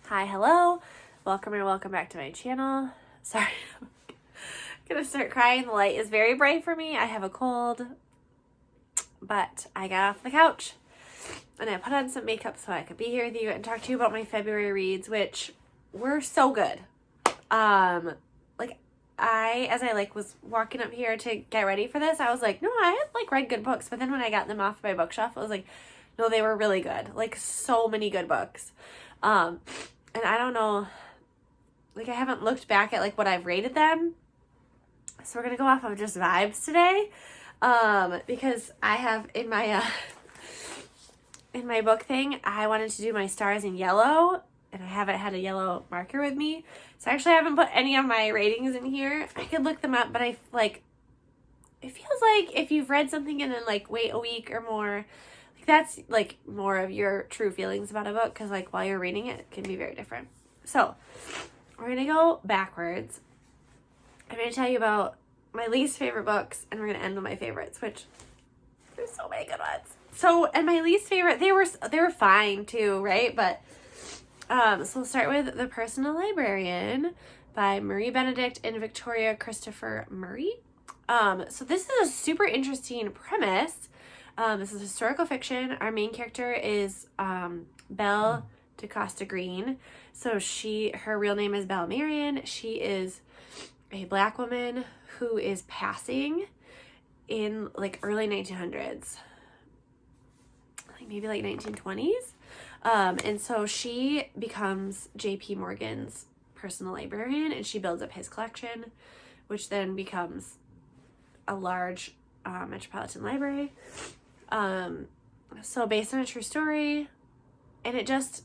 Hi, hello, welcome back to my channel. Sorry, I'm gonna start crying. The light is very bright for me. I have a cold, but I got off the couch and I put on some makeup so I could be here with you and talk to you about my February reads, which were so good. As I was walking up here to get ready for this, I was like, no, I had read good books, but then when I got them off my bookshelf, I was like, no, they were really good. So many good books. And I don't know, I haven't looked back at what I've rated them. So we're going to go off of just vibes today. Because I have in my book thing, I wanted to do my stars in yellow, and I haven't had a yellow marker with me. So I actually haven't put any of my ratings in here. I could look them up, but it feels like if you've read something and then wait a week or more, that's more of your true feelings about a book, because while you're reading it, it can be very different. So we're gonna go backwards. I'm gonna tell you about my least favorite books, and we're gonna end with my favorites, which there's so many good ones. So, and my least favorite, they were fine too, right? But so we'll start with The Personal Librarian by Marie Benedict and Victoria Christopher Murray. So this is a super interesting premise. This is historical fiction. Our main character is Belle DeCosta Green. So her real name is Belle Marion. She is a Black woman who is passing in early 1900s, maybe 1920s. And so she becomes J.P. Morgan's personal librarian, and she builds up his collection, which then becomes a large metropolitan library. So based on a true story, and it just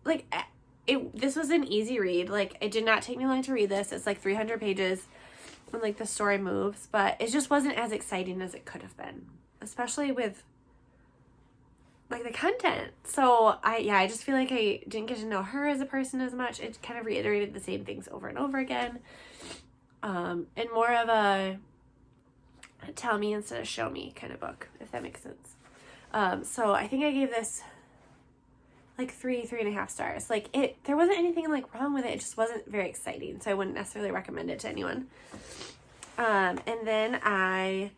this was an easy read. It did not take me long to read this. It's 300 pages, and the story moves, but it just wasn't as exciting as it could have been, especially with the content. So I just feel like I didn't get to know her as a person as much. It kind of reiterated the same things over and over again, and more of a tell me instead of show me kind of book, if that makes sense. So I think I gave this 3.5 stars. There wasn't anything wrong with it. It just wasn't very exciting, so I wouldn't necessarily recommend it to anyone. And then I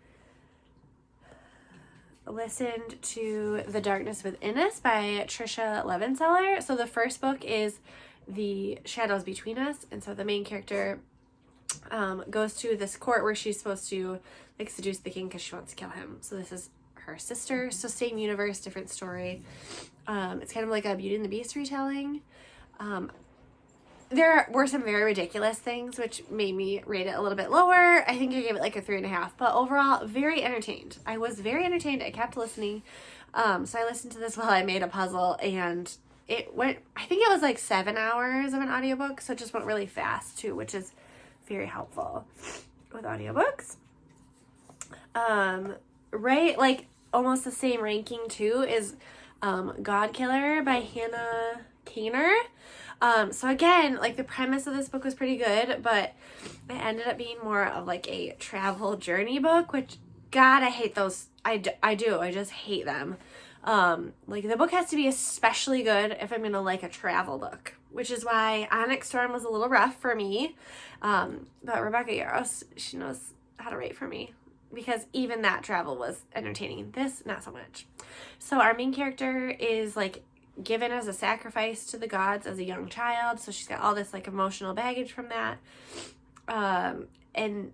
listened to The Darkness Within Us by Tricia Levenseller. So the first book is The Shadows Between Us, and so the main character goes to this court where she's supposed to seduce the king because she wants to kill him. So this is her sister, so same universe, different story. It's kind of like a Beauty and the Beast retelling. There were some very ridiculous things which made me rate it a little bit lower. I think I gave it a 3.5, but overall very entertained. I was very entertained. I kept listening. So I listened to this while I made a puzzle, and it went, I think it was 7 hours of an audiobook, so it just went really fast too, which is very helpful with audiobooks. Right, almost the same ranking too is God Killer by Hannah Kaner. So again, the premise of this book was pretty good, but it ended up being more of a travel journey book, which, God, I hate those. I do. I just hate them. The book has to be especially good if I'm going to like a travel book, which is why Onyx Storm was a little rough for me. But Rebecca Yarros, she knows how to rate for me, because even that travel was entertaining. This, not so much. So our main character is given as a sacrifice to the gods as a young child, so she's got all this emotional baggage from that, and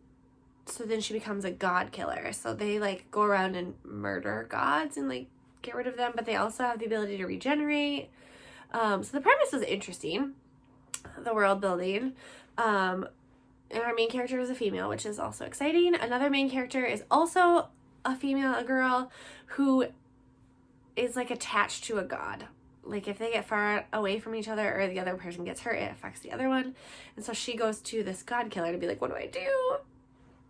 so then she becomes a god killer. So they go around and murder gods and get rid of them, but they also have the ability to regenerate. So the premise was interesting, the world building, and our main character is a female, which is also exciting. Another main character is also a female, a girl who is attached to a god. If they get far away from each other or the other person gets hurt, it affects the other one. And so she goes to this god killer to be what do I do?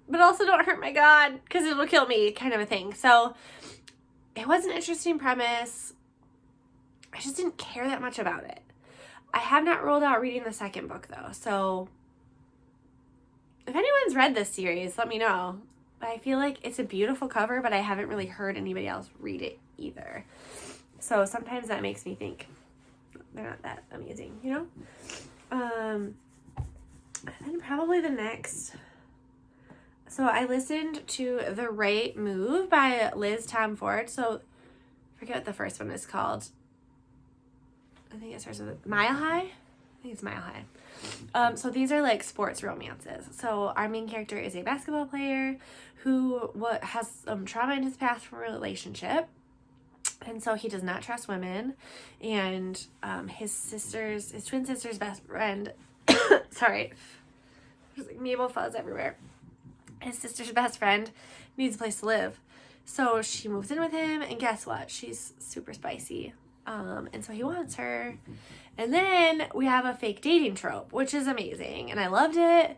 But also don't hurt my god because it'll kill me, kind of a thing. So it was an interesting premise. I just didn't care that much about it. I have not ruled out reading the second book though. So if anyone's read this series, let me know. I feel it's a beautiful cover, but I haven't really heard anybody else read it either. So sometimes that makes me think, they're not that amazing, you know? And probably the next. So I listened to The Right Move by Liz Tom Ford. So I forget what the first one is called. I think it starts with Mile High. I think it's Mile High. So these are like sports romances. So our main character is a basketball player who has some trauma in his past from a relationship. And so he does not trust women. And his twin sister's best friend, sorry, there's like Mabel fuzz everywhere. His sister's best friend needs a place to live. So she moves in with him, and guess what? She's super spicy. And so he wants her. And then we have a fake dating trope, which is amazing. And I loved it.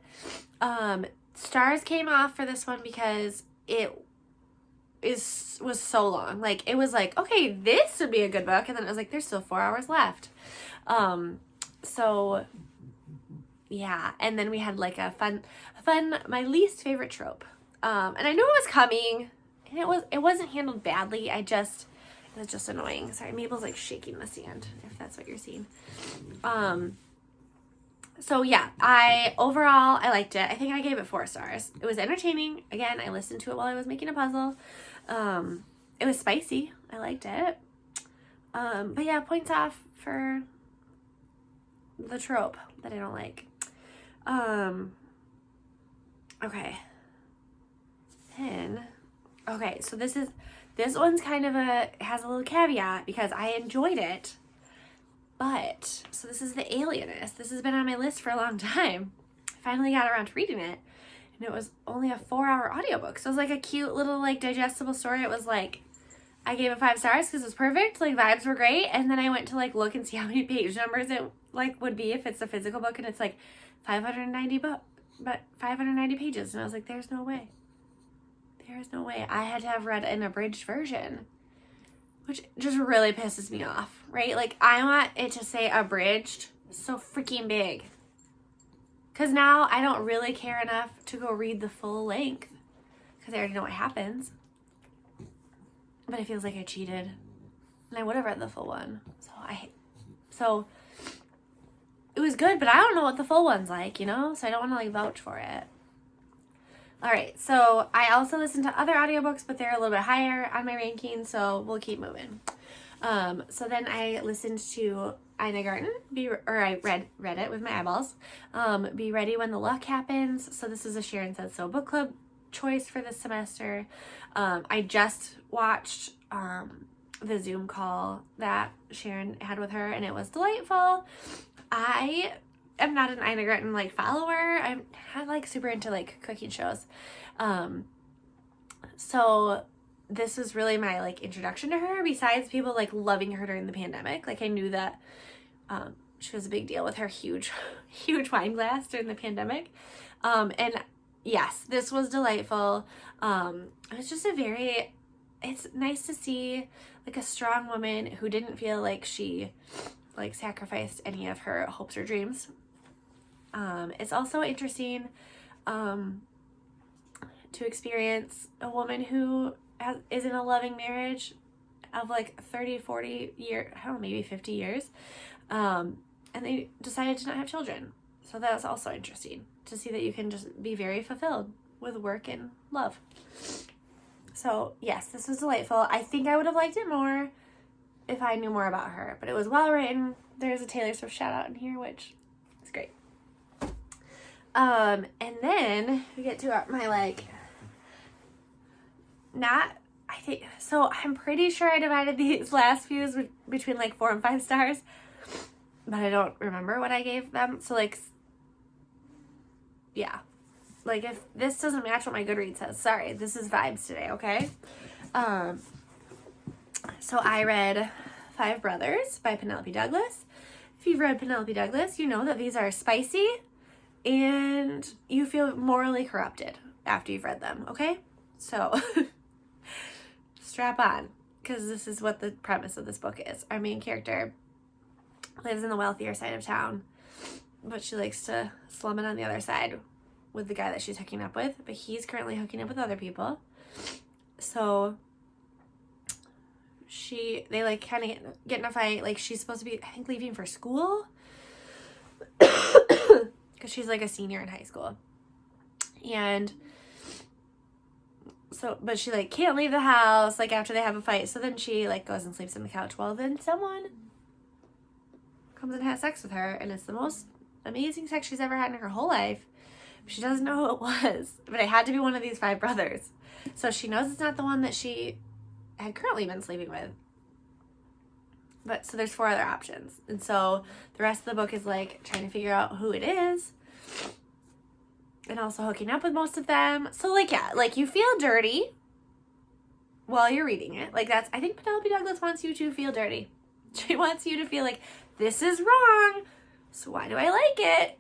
Stars came off for this one because it was so long. Like, it was like, okay, this would be a good book. And then it was like, there's still 4 hours left. So yeah. And then we had like a fun, my least favorite trope. And I knew it was coming, and it wasn't handled badly. It was just annoying. Sorry, Mabel's like shaking the sand, if that's what you're seeing. So yeah, overall I liked it. I think I gave it 4 stars. It was entertaining. Again, I listened to it while I was making a puzzle. It was spicy. I liked it. But yeah, points off for the trope that I don't like. Okay. Okay, so this one's kind of has a little caveat because I enjoyed it. But, so this is The Alienist. This has been on my list for a long time. I finally got around to reading it. And it was only a 4-hour audiobook. So it was like a cute little like digestible story. It was like, I gave it 5 stars because it was perfect. Like, vibes were great. And then I went to like look and see how many page numbers it like would be if it's a physical book, and it's like 590 pages. And I was like, there's no way. There's no way. I had to have read an abridged version, which just really pisses me off, right? Like, I want it to say abridged so freaking big. Because now I don't really care enough to go read the full length because I already know what happens. But it feels like I cheated. And I would have read the full one. So it was good, but I don't know what the full one's like, you know? So I don't want to like vouch for it. All right, so I also listened to other audiobooks, but they're a little bit higher on my ranking, so we'll keep moving. So then I listened to Ina Garten, I read it with my eyeballs. Be Ready When the Luck Happens. So this is a Sharon Says So book club choice for this semester. I just watched the Zoom call that Sharon had with her, and it was delightful. I am not an Ina Garten like follower. I'm like super into like cooking shows. So this was really my like introduction to her, besides people like loving her during the pandemic. Like, I knew that she was a big deal with her huge wine glass during the pandemic. And yes, this was delightful. It was just it's nice to see like a strong woman who didn't feel like she like sacrificed any of her hopes or dreams. It's also interesting to experience a woman who is in a loving marriage of like 30, 40 years, I don't know, maybe 50 years. And they decided to not have children. So that was also interesting to see that you can just be very fulfilled with work and love. So yes, this was delightful. I think I would have liked it more if I knew more about her, but it was well written. There's a Taylor Swift shout out in here, which is great. And then we get to my I'm pretty sure I divided these last few between like 4 and 5 stars, but I don't remember what I gave them. So like, yeah, like if this doesn't match what my Goodreads says, sorry, this is vibes today. Okay. So I read 5 Brothers by Penelope Douglas. If you've read Penelope Douglas, you know that these are spicy and you feel morally corrupted after you've read them, okay? So strap on, because this is what the premise of this book is. Our main character lives in the wealthier side of town, but she likes to slum it on the other side with the guy that she's hooking up with, but he's currently hooking up with other people. So they like kind of get in a fight. Like she's supposed to be, I think, leaving for school because she's like a senior in high school. And so, but she like can't leave the house like after they have a fight. So then she like goes and sleeps on the couch. Well, then someone comes and has sex with her, and it's the most amazing sex she's ever had in her whole life. She doesn't know who it was, but it had to be one of these 5 brothers. So she knows it's not the one that she had currently been sleeping with. But so there's 4 other options. And so the rest of the book is like trying to figure out who it is. And also hooking up with most of them. So like, yeah, like you feel dirty while you're reading it. Like that's, I think Penelope Douglas wants you to feel dirty. She wants you to feel like this is wrong. So why do I like it?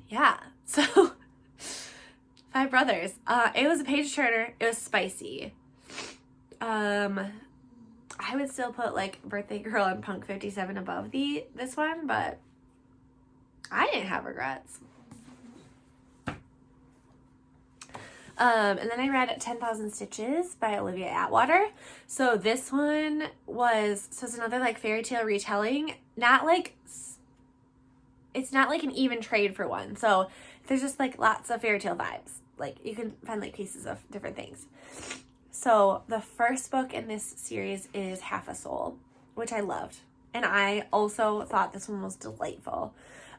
Yeah. So 5 brothers. It was a page turner. It was spicy. I would still put like Birthday Girl and Punk 57 above this one, but I didn't have regrets. And then I read 10,000 Stitches by Olivia Atwater. So this one it's another like fairy tale retelling. It's not like an even trade for one. So there's just like lots of fairy tale vibes. Like you can find like pieces of different things. So the first book in this series is Half a Soul, which I loved. And I also thought this one was delightful.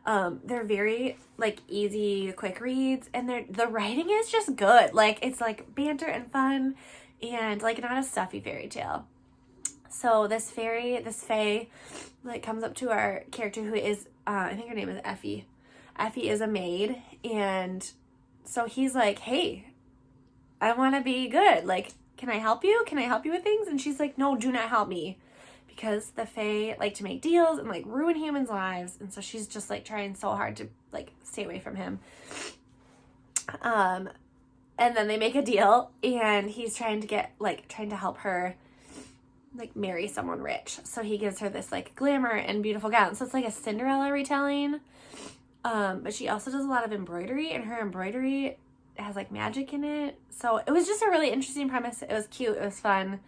They're very like easy, quick reads, and the writing is just good. Like it's like banter and fun and like not a stuffy fairy tale. So this fae like comes up to our character who is, I think her name is Effie. Effie is a maid, and so he's like, hey, I want to be good. Like, can I help you? Can I help you with things? And she's like, no, do not help me. Because the fae like to make deals and like ruin humans' lives. And so she's just like trying so hard to like stay away from him. And then they make a deal, and he's trying to help her like marry someone rich. So he gives her this like glamour and beautiful gown. So it's like a Cinderella retelling. But she also does a lot of embroidery, and her embroidery has like magic in it. So it was just a really interesting premise. It was cute. It was fun.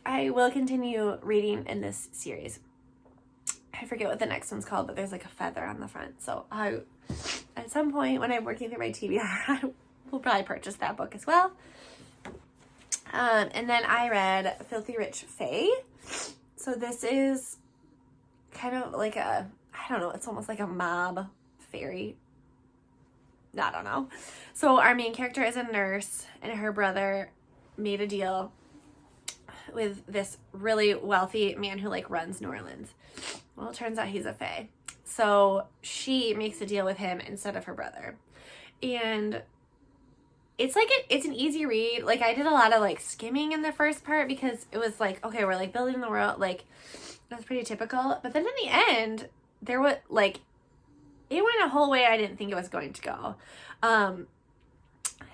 I will continue reading in this series. I forget what the next one's called, but there's like a feather on the front. So at some point when I'm working through my TBR, I will probably purchase that book as well. And then I read Filthy Rich Fae. So this is kind of like I don't know, it's almost like a mob fairy. I don't know. So our main character is a nurse, and her brother made a deal with this really wealthy man who like runs New Orleans. Well, it turns out he's a fae. So she makes a deal with him instead of her brother. And it's like it's an easy read. Like I did a lot of like skimming in the first part because it was like, okay, we're like building the world. Like that's pretty typical. But then in the end, there was like, it went a whole way I didn't think it was going to go.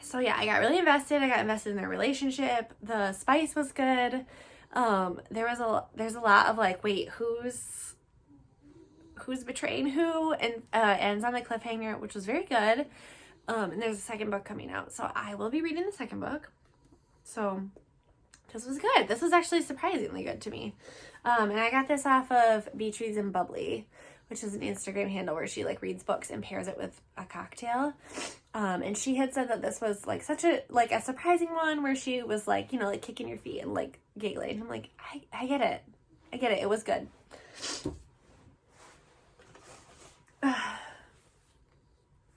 So yeah, I got really invested. I got invested in their relationship. The spice was good. There's a lot of like, wait, who's betraying who, and ends on a cliffhanger, which was very good. And there's a second book coming out, so I will be reading the second book. So this was good. This was actually surprisingly good to me. And I got this off of Beatrice and Bubbly, which is an Instagram handle where she like reads books and pairs it with a cocktail. And she had said that this was like such a surprising one where she was like, you know, like kicking your feet and like giggling. I'm like, I get it. I get it. It was good.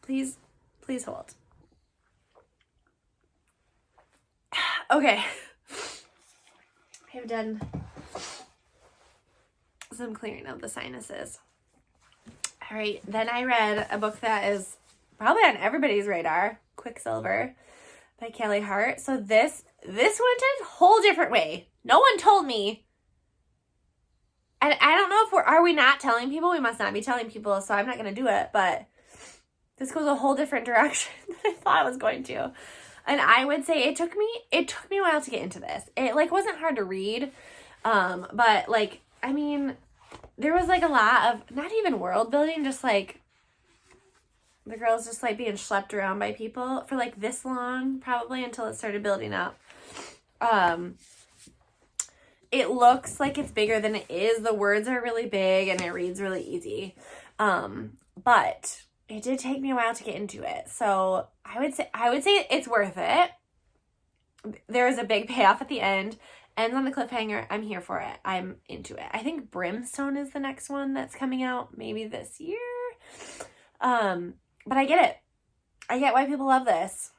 Please hold. Okay. I've done some clearing of the sinuses. All right, then I read a book that is probably on everybody's radar, Quicksilver by Kelly Hart. So this went a whole different way. No one told me. And I don't know if are we not telling people? We must not be telling people, so I'm not going to do it, but this goes a whole different direction than I thought it was going to. And I would say it took me a while to get into this. It like wasn't hard to read. But like, I mean, there was like a lot of not even world building, just like The girl's just like being schlepped around by people for like this long, probably until it started building up. It looks like it's bigger than it is. The words are really big and it reads really easy. But it did take me a while to get into it. So I would say it's worth it. There is a big payoff at the end. Ends on a cliffhanger. I'm here for it. I'm into it. I think Brimstone is the next one that's coming out maybe this year. But I get it. I get why people love this.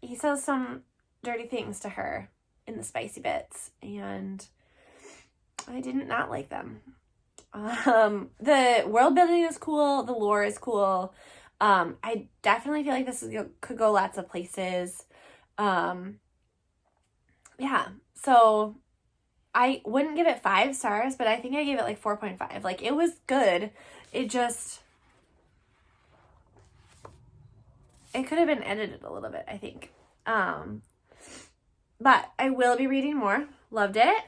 He says some dirty things to her in the spicy bits, and I did not like them. The world building is cool. The lore is cool. I definitely feel like this could go lots of places. Yeah, so I wouldn't give it 5 stars, but I think I gave it like 4.5. Like, it was good. It could have been edited a little bit, I think. But I will be reading more. Loved it.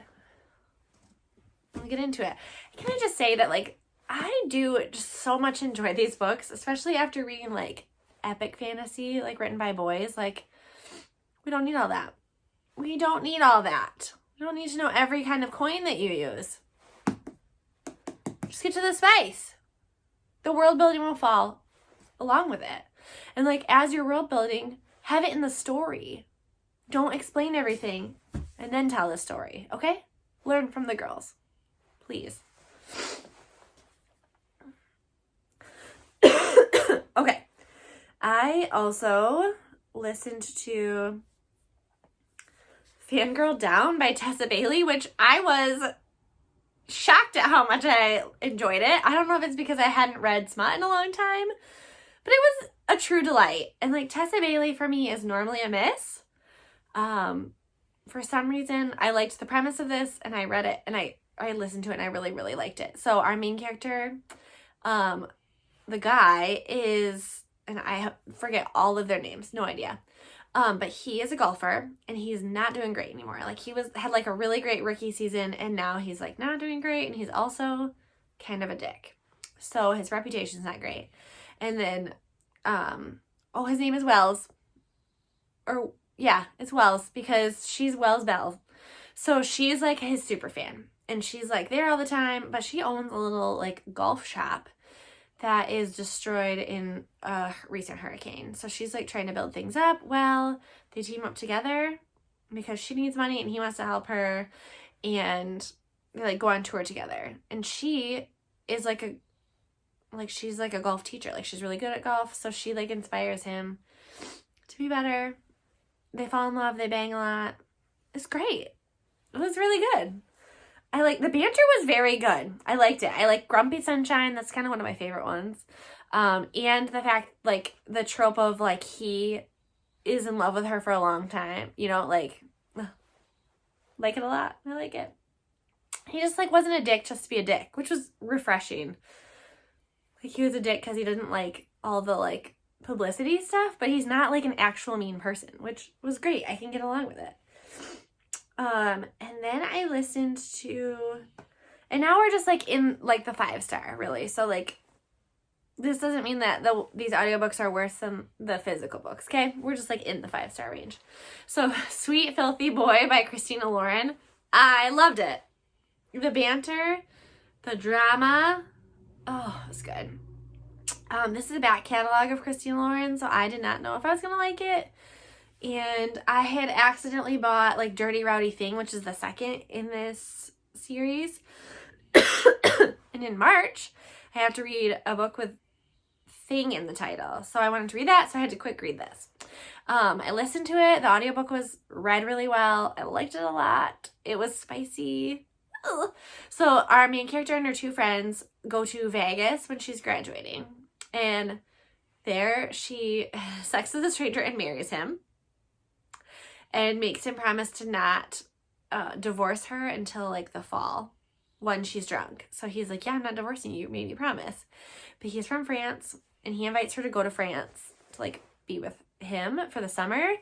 Let me get into it. Can I just say that, like, I do just so much enjoy these books, especially after reading, like, epic fantasy, like, written by boys. Like, we don't need all that. We don't need all that. We don't need to know every kind of coin that you use. Just get to the spice. The world building will fall along with it. And like, as you're world building, have it in the story. Don't explain everything and then tell the story, okay? Learn from the girls, please. Okay. I also listened to Fangirl Down by Tessa Bailey, which I was shocked at how much I enjoyed it. I don't know if it's because I hadn't read smut in a long time, but it was a true delight. And like, Tessa Bailey for me is normally a miss. For some reason, I liked the premise of this, and I read it, and I listened to it, and I really, really liked it. So our main character, the guy is, and I forget all of their names, no idea. But he is a golfer, and he's not doing great anymore. Like, had like a really great rookie season, and now he's like not doing great, and he's also kind of a dick. So his reputation's not great. And then, his name is Wells. Or, yeah, it's Wells, because she's Wells Bell. So she's like his super fan, and she's like there all the time, but she owns a little like golf shop that is destroyed in a recent hurricane. So she's like trying to build things up. Well, they team up together because she needs money and he wants to help her, and they like go on tour together. And she is she's like a golf teacher. Like, she's really good at golf, so she like inspires him to be better. They fall in love, they bang a lot. It's great. It was really good. The banter was very good. I liked it. I like Grumpy Sunshine. That's kind of one of my favorite ones. And the fact, like, the trope of, like, he is in love with her for a long time. You know, like it a lot. I like it. He just, like, wasn't a dick just to be a dick, which was refreshing. Like, he was a dick because he didn't like all the, like, publicity stuff, but he's not, like, an actual mean person, which was great. I can get along with it. And then I listened to, and now we're just like in like the 5-star really. So like, this doesn't mean that these audiobooks are worse than the physical books. Okay. We're just like in the 5-star range. So Sweet Filthy Boy by Christina Lauren. I loved it. The banter, the drama. Oh, it's good. This is a back catalog of Christina Lauren, so I did not know if I was going to like it. And I had accidentally bought, like, Dirty Rowdy Thing, which is the second in this series. And in March, I have to read a book with Thing in the title. So I wanted to read that, so I had to quick read this. I listened to it. The audiobook was read really well. I liked it a lot. It was spicy. Ugh. So our main character and her 2 friends go to Vegas when she's graduating. And there she sexes a stranger and marries him. And makes him promise to not divorce her until, like, the fall when she's drunk. So he's like, yeah, I'm not divorcing you. You made me promise. But he's from France, and he invites her to go to France to, like, be with him for the summer.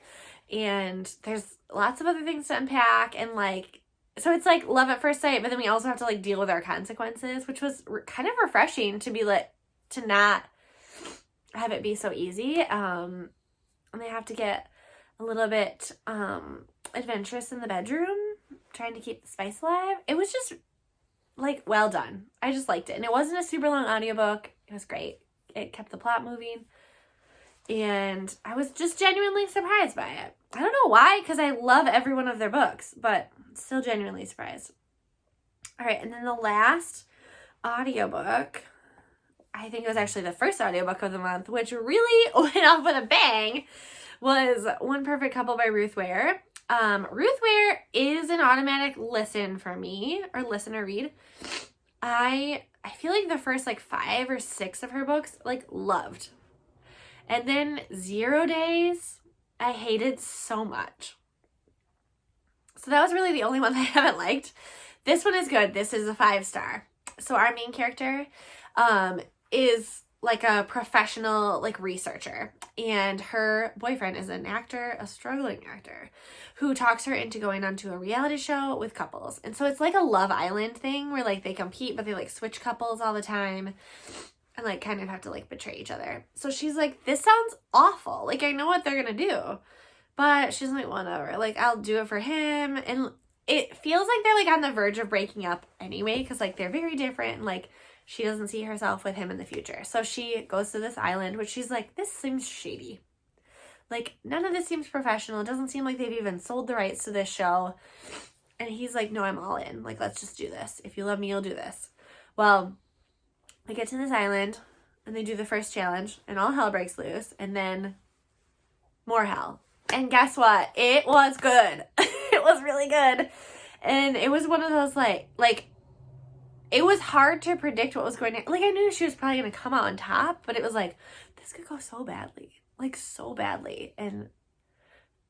And there's lots of other things to unpack. And, like, so it's, like, love at first sight. But then we also have to, like, deal with our consequences, which was kind of refreshing to be, like, to not have it be so easy. And they have to get a little bit adventurous in the bedroom, trying to keep the spice alive. It was just like well done. I just liked it. And it wasn't a super long audiobook. It was great. It kept the plot moving. And I was just genuinely surprised by it. I don't know why, because I love every one of their books, but still genuinely surprised. All right, and then the last audiobook, I think it was actually the first audiobook of the month, which really went off with a bang, was One Perfect Couple by Ruth Ware. Ruth Ware is an automatic listen for me, or listen or read. I feel like the first like 5 or 6 of her books, like, loved. And then 0 Days, I hated so much. So that was really the only one that I haven't liked. This one is good. This is a 5-star. So our main character is like a professional like researcher, and her boyfriend is an actor, a struggling actor, who talks her into going onto a reality show with couples. And so it's like a Love Island thing where like they compete, but they like switch couples all the time and like kind of have to like betray each other. So she's like, this sounds awful. Like, I know what they're gonna do. But she's like, whatever. Like, I'll do it for him. And it feels like they're like on the verge of breaking up anyway, because like they're very different, and like she doesn't see herself with him in the future. So she goes to this island, which she's like, this seems shady. Like, none of this seems professional. It doesn't seem like they've even sold the rights to this show. And he's like, no, I'm all in. Like, let's just do this. If you love me, you'll do this. Well, they get to this island, and they do the first challenge, and all hell breaks loose, and then more hell. And guess what? It was good. It was really good. And it was one of those, like, it was hard to predict what was going to, like, I knew she was probably going to come out on top, but it was like, this could go so badly. Like, so badly. And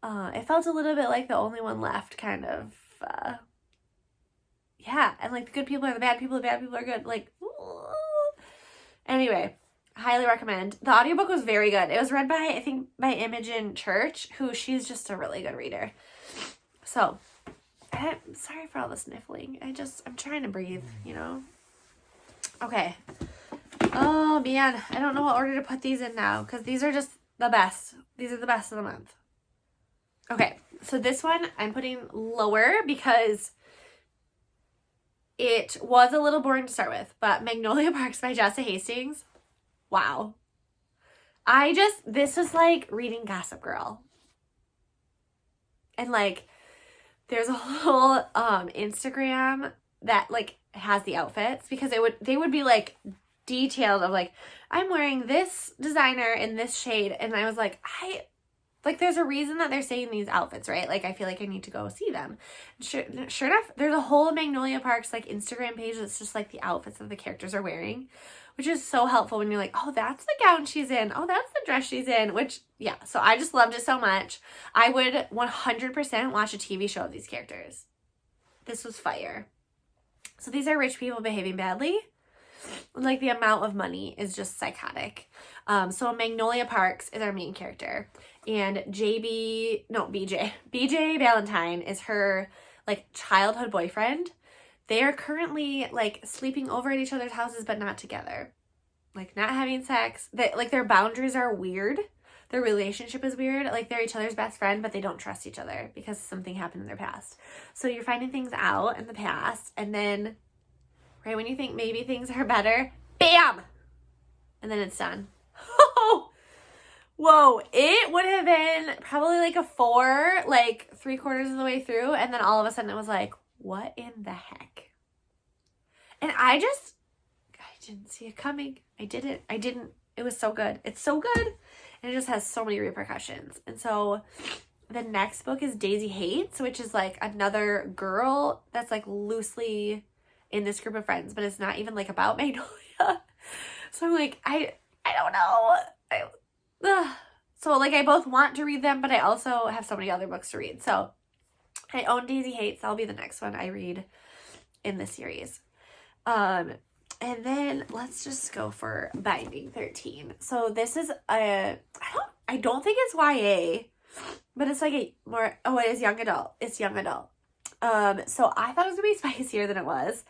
it felt a little bit like The Only One Left, kind of. Yeah. And, like, the good people are the bad people are good. Like, ooh. Anyway, highly recommend. The audiobook was very good. It was read by, I think, by Imogen Church, who she's just a really good reader. So, I'm sorry for all the sniffling. I'm trying to breathe, you know? Okay. Oh, man. I don't know what order to put these in now, because these are just the best. These are the best of the month. Okay. So this one I'm putting lower because it was a little boring to start with, but Magnolia Parks by Jessa Hastings. Wow. This is like reading Gossip Girl. And like, there's a whole Instagram that like has the outfits, because they would be like detailed of like, I'm wearing this designer in this shade, and I was like, there's a reason that they're saying these outfits, right? Like, I feel like I need to go see them. Sure enough, there's a whole Magnolia Parks like Instagram page that's just like the outfits that the characters are wearing, which is so helpful when you're like, oh, that's the gown she's in. Oh, that's the dress she's in, which, yeah. So I just loved it so much. I would 100% watch a TV show of these characters. This was fire. So these are rich people behaving badly. Like, the amount of money is just psychotic. So Magnolia Parks is our main character. And BJ Valentine is her like childhood boyfriend. They are currently like sleeping over at each other's houses, but not together. Like, not having sex. Their boundaries are weird. Their relationship is weird. Like, they're each other's best friend, but they don't trust each other because something happened in their past. So you're finding things out in the past, and then right when you think maybe things are better, bam! And then it's done. Whoa, it would have been probably like a 4, like 3/4 of the way through, and then all of a sudden it was like, what in the heck? And I didn't see it coming. I didn't. It was so good. It's so good. And it just has so many repercussions. And so the next book is Daisy Hates, which is like another girl that's like loosely in this group of friends, but it's not even like about Magnolia. So I'm like, I don't know. So like, I both want to read them, but I also have so many other books to read. So I own Daisy Hates. That'll be the next one I read in this series. And then let's just go for Binding 13. So this is I don't think it's YA, but it's like it is young adult. It's young adult. So I thought it was gonna be spicier than it was,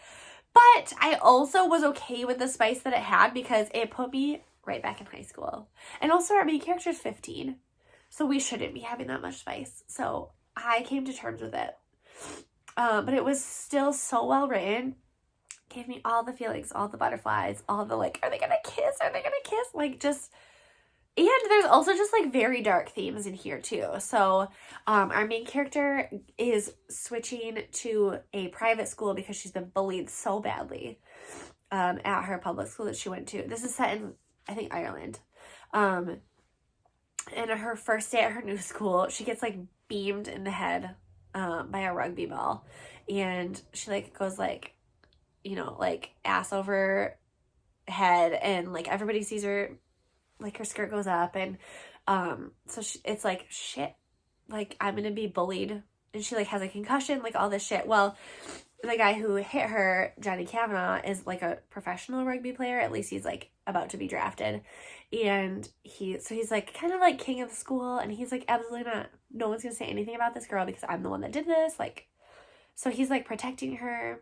but I also was okay with the spice that it had, because it put me right back in high school. And also our main character is 15, so we shouldn't be having that much spice. So I came to terms with it. But it was still so well written. Gave me all the feelings, all the butterflies, all the like, are they gonna kiss? Are they gonna kiss? Like just, and there's also just like very dark themes in here too. So our main character is switching to a private school because she's been bullied so badly at her public school that she went to. This is set in, I think, Ireland. And her first day at her new school, she gets like beamed in the head by a rugby ball, and she like goes like, you know, like ass over head, and like everybody sees her, like her skirt goes up, and so it's like, shit, like I'm gonna be bullied, and she like has a concussion, like all this shit. Well, the guy who hit her, Johnny Kavanagh, is like a professional rugby player. At least he's like about to be drafted, and he's like kind of like king of the school, and he's like, absolutely not, no one's gonna say anything about this girl because I'm the one that did this, like, so he's like protecting her.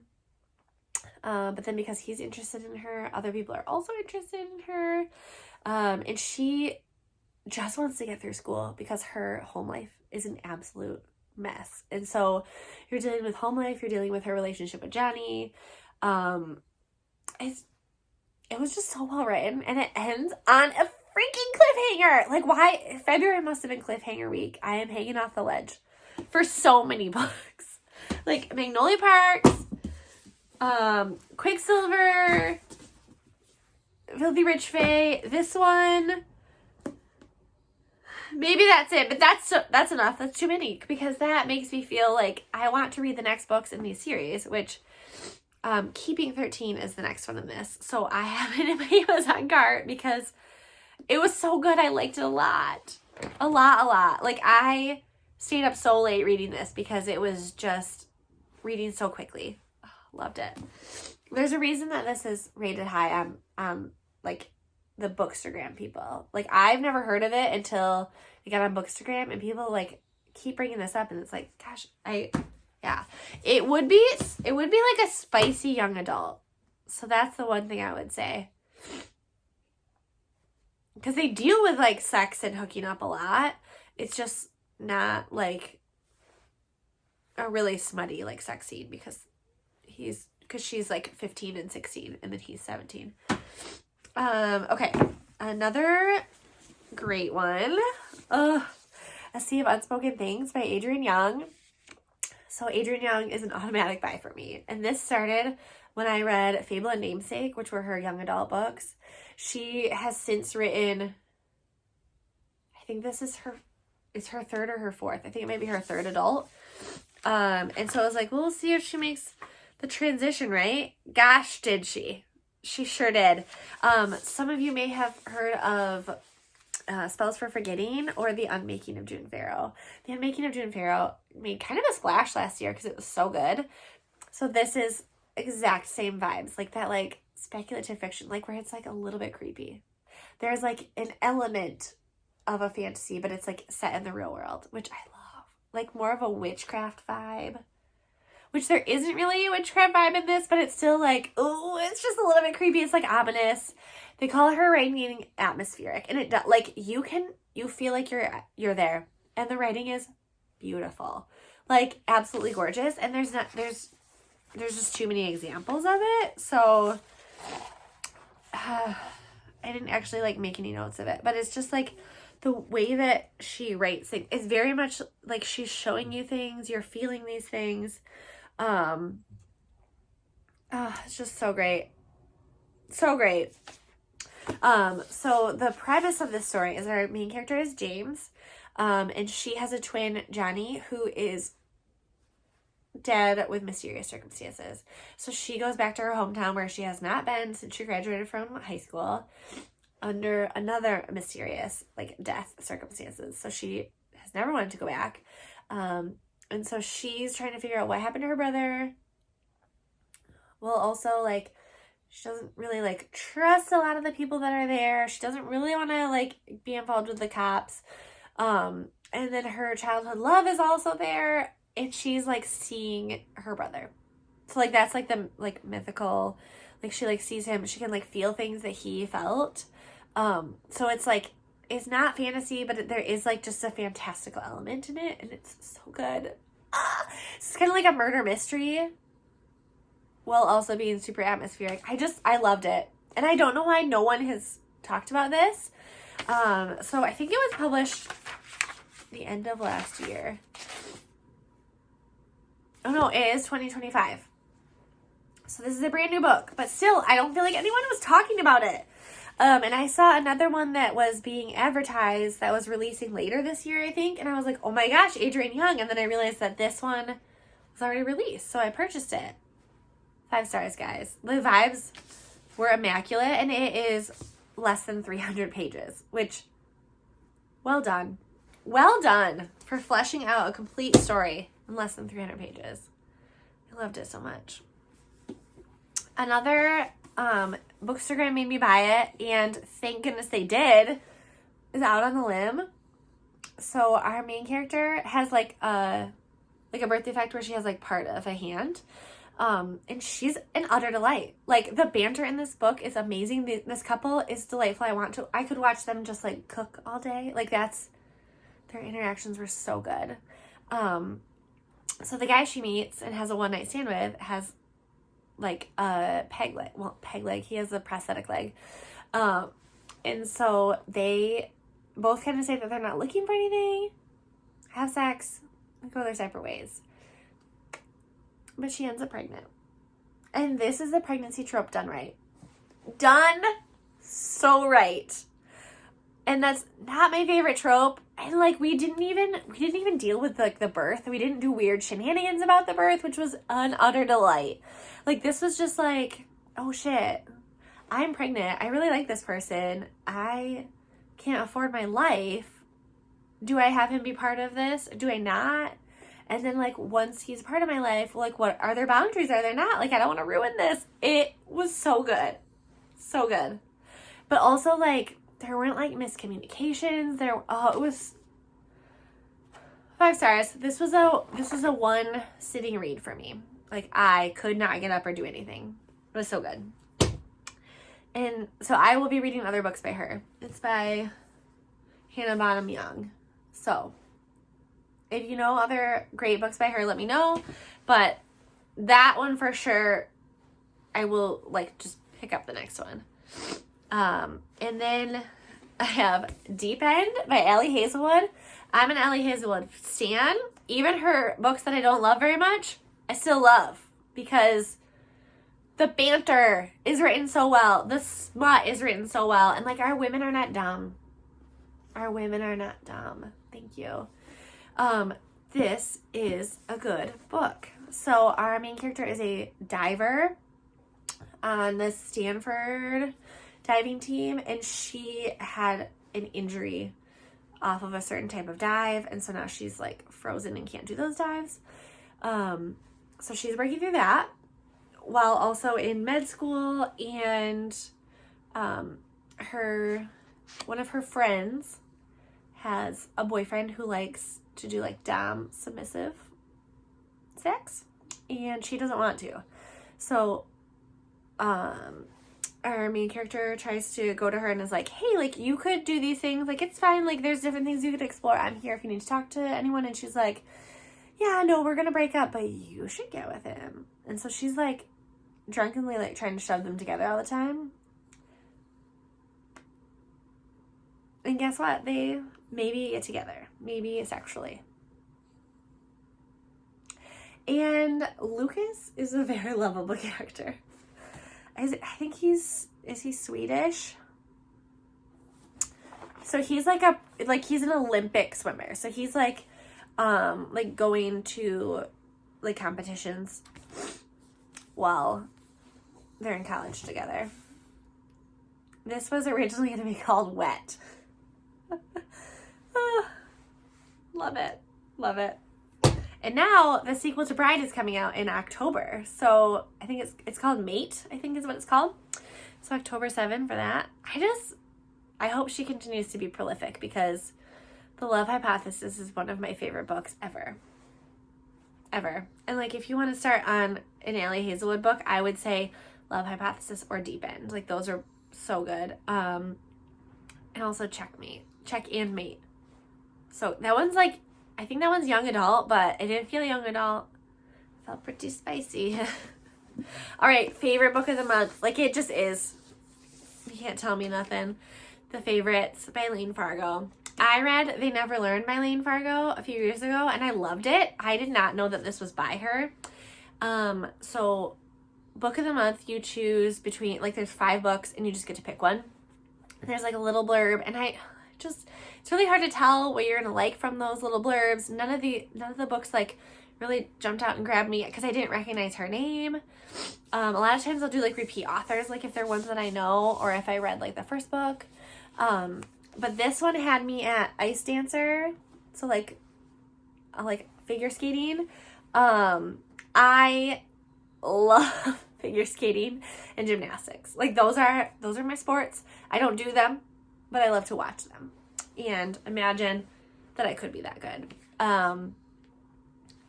But then because he's interested in her, other people are also interested in her. And she just wants to get through school because her home life is an absolute mess. And so you're dealing with home life, you're dealing with her relationship with Johnny. It was just so well written, and it ends on a freaking cliffhanger. Like, why? February must have been cliffhanger week. I am hanging off the ledge for so many books. Like Magnolia Parks, Quicksilver, Filthy Rich Fae, this one, maybe that's it, but that's enough. That's too many, because that makes me feel like I want to read the next books in these series, which Keeping 13 is the next one in this. So I have it in my Amazon cart because it was so good. I liked it a lot. Like, I stayed up so late reading this because it was just reading so quickly. Loved it. There's a reason that this is rated high on like the Bookstagram people. Like, I've never heard of it until I got on Bookstagram, and people like keep bringing this up, and it's like, gosh, yeah, it would be like a spicy young adult. So that's the one thing I would say, because they deal with like sex and hooking up a lot. It's just not like a really smutty like sex scene, because she's like 15 and 16, and then he's 17. Okay, another great one. A Sea of Unspoken Things by Adrienne Young. So Adrienne Young is an automatic buy for me, and this started when I read Fable and Namesake, which were her young adult books. She has since written, I think this is her third or her fourth. I think it might be her third adult. And so I was like, well, we'll see if she makes the transition, right? Gosh, did she? She sure did. Some of you may have heard of Spells for Forgetting or The Unmaking of June Farrow. The Unmaking of June Farrow made kind of a splash last year because it was so good. So this is exact same vibes, like that, like speculative fiction, like where it's like a little bit creepy. There's like an element of a fantasy, but it's like set in the real world, which I love. Like more of a witchcraft vibe, which there isn't really a witchcraft vibe in this, but it's still like, oh, it's just a little bit creepy. It's like ominous. They call her writing atmospheric, and it like you feel like you're there, and the writing is beautiful, like absolutely gorgeous. And there's just too many examples of it, so I didn't actually like make any notes of it, but it's just like the way that she writes things is very much like she's showing you things, you're feeling these things. It's just so great. So great. So the premise of this story is our main character is James, and she has a twin, Johnny, who is dead with mysterious circumstances. So she goes back to her hometown where she has not been since she graduated from high school under another mysterious like death circumstances. So she has never wanted to go back. And so she's trying to figure out what happened to her brother. Well, also like she doesn't really like trust a lot of the people that are there. She doesn't really want to like be involved with the cops. And then her childhood love is also there, and she's like seeing her brother. So like that's like the like mythical, like she like sees him, she can like feel things that he felt. So it's like, it's not fantasy, but there is like just a fantastical element in it, and it's so good. It's kind of like a murder mystery while also being super atmospheric. I loved it. And I don't know why no one has talked about this. So I think it was published the end of last year. Oh no, it is 2025. So this is a brand new book, but still, I don't feel like anyone was talking about it. And I saw another one that was being advertised that was releasing later this year, I think. And I was like, oh my gosh, Adrienne Young. And then I realized that this one was already released. So I purchased it. 5 stars, guys. The vibes were immaculate. And it is less than 300 pages, which, well done. Well done for fleshing out a complete story in less than 300 pages. I loved it so much. Another Bookstagram made me buy it, and thank goodness they did, is Out on the Limb. So our main character has like a birth defect where she has like part of a hand. And she's an utter delight. Like, the banter in this book is amazing. This couple is delightful. I could watch them just like cook all day. Like, their interactions were so good. So the guy she meets and has a one night stand with has like a peg leg. He has a prosthetic leg. And so they both kind of say that they're not looking for anything, have sex, and go their separate ways. But she ends up pregnant. And this is the pregnancy trope done right. Done so right. And that's not my favorite trope. And like, we didn't even deal with like the birth. We didn't do weird shenanigans about the birth, which was an utter delight. Like, this was just like, oh shit, I'm pregnant. I really like this person. I can't afford my life. Do I have him be part of this? Do I not? And then like, once he's part of my life, like, what are their boundaries? Are there not? Like, I don't want to ruin this. It was so good. So good. But also, like, there weren't like miscommunications. It was 5 stars. This was a one sitting read for me. Like, I could not get up or do anything. It was so good. And so I will be reading other books by her. It's by Hannah Bonham Young. So if you know other great books by her, let me know. But that one for sure, I will like just pick up the next one. And then I have Deep End by Allie Hazelwood. I'm an Allie Hazelwood stan. Even her books that I don't love very much, I still love, because the banter is written so well. The smut is written so well. And like, our women are not dumb. Our women are not dumb. Thank you. This is a good book. So our main character is a diver on the Stanford diving team, and she had an injury off of a certain type of dive, and so now she's like frozen and can't do those dives. So she's working through that while also in med school, and one of her friends has a boyfriend who likes to do like dom submissive sex, and she doesn't want to. So our main character tries to go to her and is like, hey, like, you could do these things, like, it's fine, like, there's different things you could explore. I'm here if you need to talk to anyone. And she's like, yeah, no, we're gonna break up, but you should get with him. And so she's like drunkenly like trying to shove them together all the time. And guess what? They maybe get together, maybe sexually. And Lucas is a very lovable character. I think is he Swedish? So he's he's an Olympic swimmer. So he's like going to like competitions while they're in college together. This was originally going to be called Wet. Love it. Love it. And now the sequel to Bride is coming out in October. So I think it's called Mate, I think is what it's called. So October 7 for that. I hope she continues to be prolific, because The Love Hypothesis is one of my favorite books ever. Ever. And like, if you want to start on an Allie Hazelwood book, I would say Love Hypothesis or Deep End. Like, those are so good. and also Check and Mate. So that one's like, I think that one's young adult, but it didn't feel young adult. It felt pretty spicy. All right, favorite book of the month. Like, it just is. You can't tell me nothing. The Favorites by Lane Fargo. I read They Never Learned by Lane Fargo a few years ago, and I loved it. I did not know that this was by her. So book of the month, you choose between, like, there's 5 books, and you just get to pick one. There's like a little blurb, and it's really hard to tell what you're gonna like from those little blurbs. None of the books like really jumped out and grabbed me because I didn't recognize her name. A lot of times I'll do like repeat authors, like if they're ones that I know, or if I read like the first book. But this one had me at ice dancer, so like figure skating. I love figure skating and gymnastics. Like those are my sports. I don't do them, but I love to watch them and imagine that I could be that good.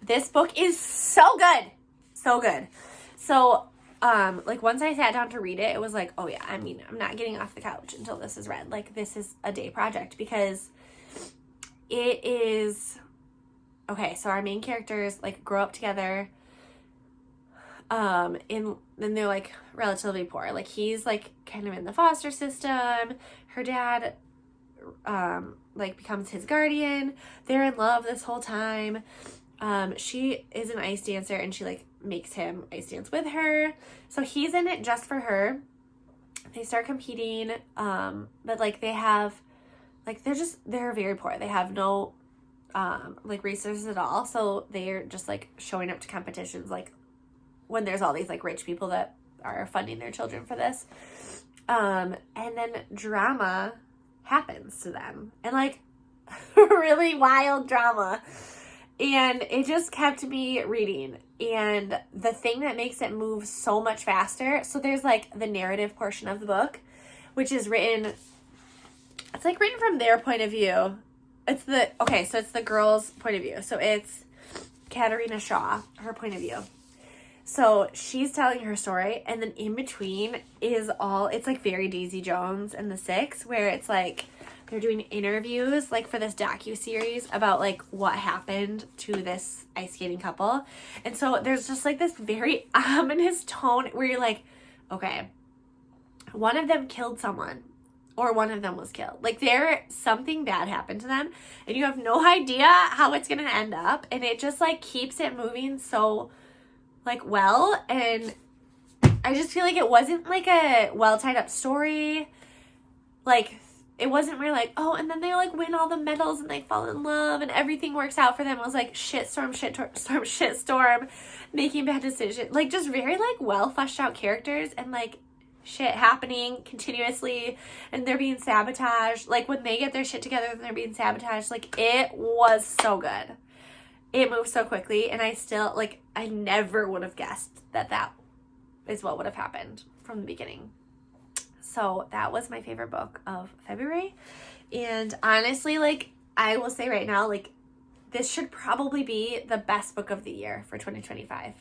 This book is so good. So good. So, like once I sat down to read it, it was like, oh yeah, I mean, I'm not getting off the couch until this is read. Like this is a day project because it is, okay, so our main characters like grow up together, and they're like relatively poor. Like he's like kind of in the foster system. Her dad, like becomes his guardian. They're in love this whole time. She is an ice dancer and she like makes him ice dance with her. So he's in it just for her. They start competing, but like they have, like they're very poor. They have no, like resources at all. So they're just like showing up to competitions like when there's all these like rich people that are funding their children for this. And then drama happens to them and like really wild drama. And it just kept me reading. And the thing that makes it move so much faster, so there's like the narrative portion of the book, which is written, it's like written from their point of view. It's the girl's point of view. So it's Katarina Shaw, her point of view. So she's telling her story, and then in between is it's like very Daisy Jones and the Six, where it's like they're doing interviews like for this docuseries about like what happened to this ice skating couple. And so there's just like this very ominous tone where you're like, okay, one of them killed someone or one of them was killed. Like something bad happened to them and you have no idea how it's going to end up. And it just like keeps it moving so like well. And I just feel like it wasn't like a well tied up story. Like, it wasn't where like, oh, and then they like win all the medals and they fall in love and everything works out for them. It was like shitstorm, making bad decisions. Like just very like well fleshed out characters and like shit happening continuously and they're being sabotaged. Like when they get their shit together and they're being sabotaged, like it was so good. It moved so quickly and I still like, I never would have guessed that is what would have happened from the beginning. So that was my favorite book of February. And honestly, like, I will say right now, like, this should probably be the best book of the year for 2025.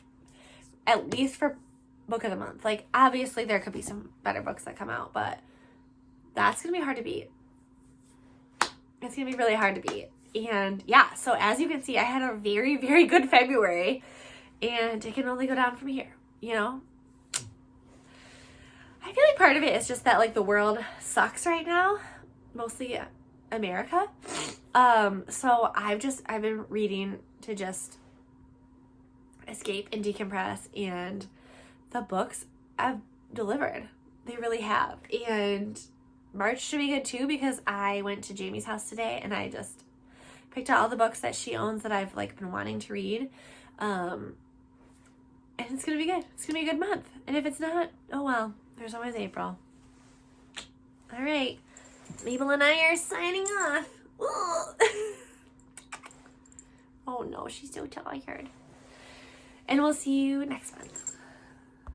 At least for book of the month. Like, obviously there could be some better books that come out, but that's going to be hard to beat. It's going to be really hard to beat. And yeah, so as you can see, I had a very, very good February. And it can only go down from here, you know? I feel like part of it is just that like the world sucks right now, mostly America. So I've been reading to just escape and decompress, and the books have delivered. They really have. And March should be good too because I went to Jamie's house today and I just picked out all the books that she owns that I've like been wanting to read. And it's gonna be good. It's gonna be a good month. And if it's not, oh well. There's always April. All right. Mabel and I are signing off. Oh no, she's so tired. And we'll see you next month.